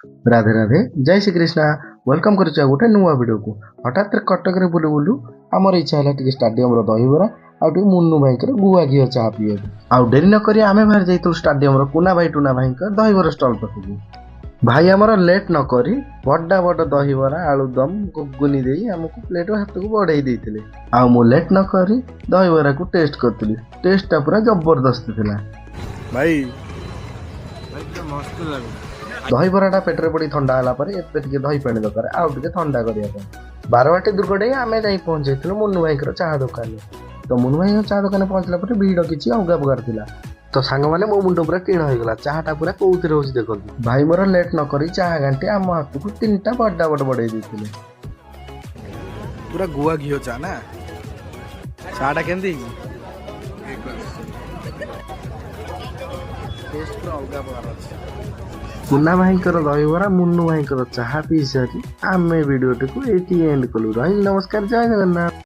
राधे राधे जय श्री कृष्णा वेलकम कर गोटे नुआ वीडियो को हठात कटक रे बुलू बुलू आमर इच्छा है स्टाडियम दहीबरा आउ मुन्नू भाई गुआ घी चाह पीए आउ डेरी नक आम बाहर जाइलु स्टाडियम कुना भाई टुना भाई दहीबर स्टल पाखक भाई आमर लेट नक बड़ा बड़ दहीबरा आलुदम गुगुनी दे आमको प्लेट हाथ को बढ़ई देते आउ मु लेट नक दहीबरा को टेस्ट करी टेस्टा पूरा जबरदस्त थिला भाई मस्त लगे दहीबराटा पेटर पड़ी थंडा है दही पानी दरकार आउ ठंडा करने बारवाटी दुर्गटे आम जा पहुंचे मुन्नू भाई चाह दुकान तो मुन्नू भाई चाह दुकान पहुंचला भिड़ किसी अलग प्रकार था तो सांग मैंने मो मुंड पूरा टीण होगा चाहटा पूरा कौन रोज देखो भाई मोर लेट नक चाह घाटी आम हाथ को 3टा बड़ा बड़ बढ़ई देते पूरा गुआ घी चाह ना चाहटा केंदी कुना भाई दहीबरा मुन्नू भाई चाह पी सारी आम भिडियो टी एंड कलु रही नमस्कार जय जगन्नाथ।